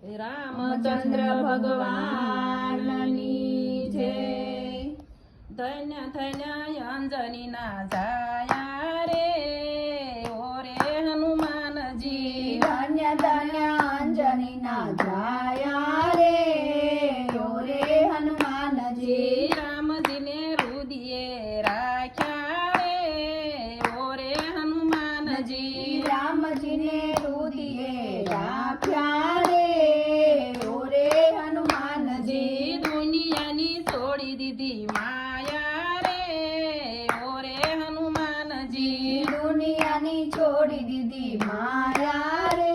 રામચંદ્ર ભગવાનની જય. ધન્ય ધન્ય અંજનીના જાયા રે ઓરે હનુમાનજી. ધન્ય ધન્ય અંજનીના જાયા રે ઓરે હનુમાનજી. રામજીને રુદિયે રાખ્યા રે ઓરે હનુમાનજી. રામજીને રુદિયે રાખ્યા રે ઓરે હનુમાનજી. દુનિયાની છોડી દીધી માયા રે ઓરે હનુમાનજી. દુનિયાની છોડી દીધી માયા રે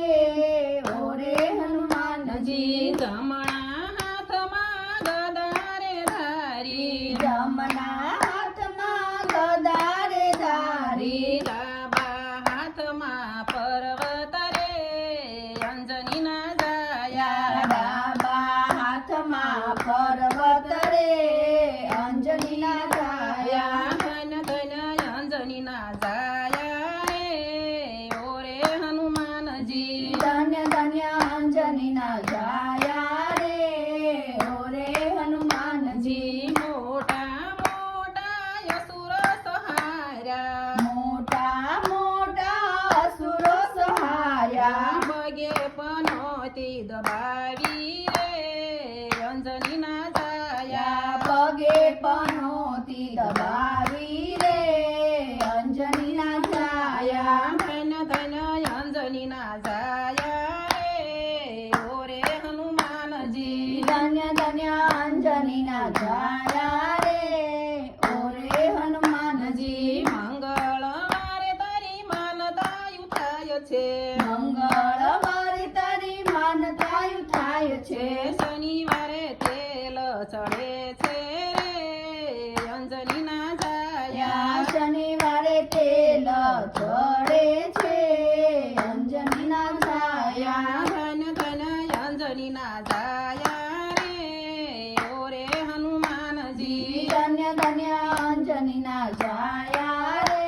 ઓરે હનુમાનજી. જમણા હાથમાં ગદા રે ધારી. જમણા હાથમાં ગદા રે ધારી. ડાબા હાથમાં પર્વત રે અંજનીના જાયા. ડાબા હાથમાં પર્વત રે અંજનીના જાયા. ધન્ય ધન્ય અંજનીના જાયા રે ઓરે હનુમાનજી. ધન્ય ધન્ય અંજનીના જાયા રે ઓરે હનુમાનજી. મોટા મોટા અસુર સહાર્યા. મોટા મોટા અસુરો સહાર્યા. પગે પનોતી દબાવી રે અંજનીના જાયા. પગે પનોતી દબાવી રે અંજનીના જાયા. ધન્ય ધન્ય અંજનીના જાયા રે ઓરે હનુમાનજી. ધન્ય ધન્ય અંજનીના જાયા રે ઓરે હનુમાનજી. મંગળવારે તારી માનતાયુ થાય છે. મંગળવારે તારી માનતાયુ થાય છે. શનિવારે તેલ ચડે છે રે અંજનીના જાયા. શનિવારે તેલ ચડે છે અંજનીના જાયા. ધન્ય ધન્ય અંજનીના જાયા રે ઓરે હનુમાનજી. ધન્ય ધન્ય અંજનીના જાયા રે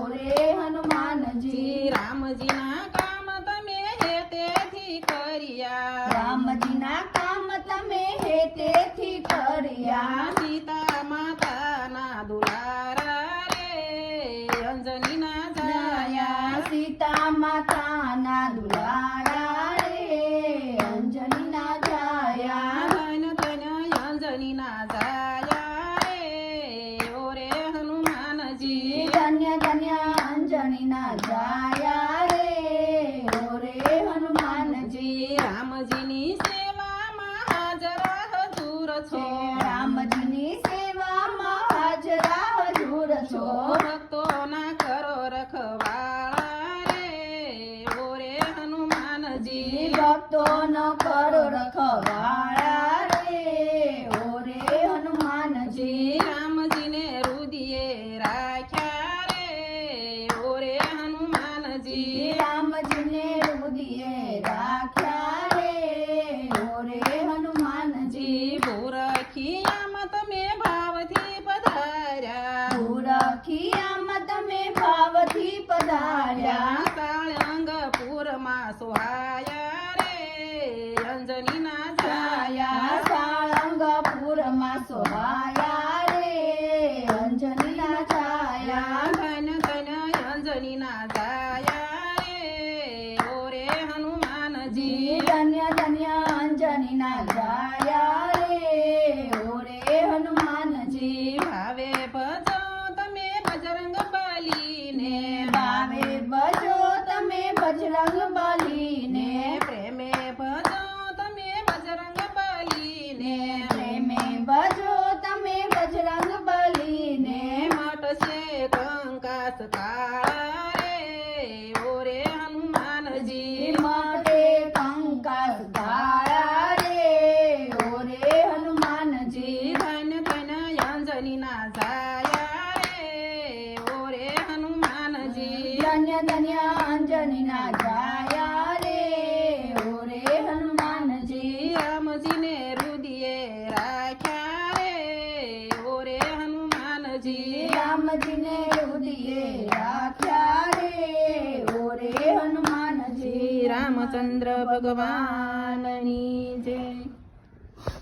ઓરે હનુમાનજી. રામજીના કામ તમે હેતેથી કર્યા. રામજીના કામ તમે હેતેથી કર્યા. સીતા માતાના દુલારા રે અંજનીના જાયા. સીતા માતાના દુલારા રે અંજનીના જાયા. ધન્ય ધન્ય અંજનીના જાયા રે ઓરે હનુમાનજી. ધન્ય ધન્ય અંજનીના જાયા રે ઓરે હનુમાનજી. રામજીની સેવામાં હાજર હજુર છો. રામજીની સેવામાં હાજરા હજુર છો. ભક્તોના કરો રખવાળા રે ઓરે હનુમાનજી. ભક્તોનો કરો રખવાળા રે ઓરે હનુમાનજી. રામજીને રુદિયે રાખ્યા રે ઓરે હનુમાનજી. રામજીને રુદિયે રાખ્યા રે ઓરે હનુમાનજી. ભૂરખિયામાં તમે ભાવથી પધાર્યા. ભૂરખિયામાં તમે ભાવથી પધાર્યા. સાળંગપુરમાં સોહાયા રે અંજનીના જાયા. સાળંગપુરમાં સોહાયા રે અંજનીના જાયા. ધન્ય ધન્ય અંજનીના જાયા રે ઓરે હનુમાનજી. ધન્ય ધન્ય અંજનીના જાયા રે ઓરે હનુમાનજી. ભાવે ભજો તમે બજરંગ બલીને. ભાવે ભજો તમે બજરંગ બલીને. પ્રેમે ભજો તમે બજરંગ બલીને. પ્રેમે ભજો તમે બજરંગ બલીને. મટશે કંકાસ કાળા રે ઓરે હનુમાનજી. માટે કંકાસ કાળા રે ઓરે હનુમાનજી. ધન્ય ધન્ય અંજનીના રામચંદ્ર ભગવાનની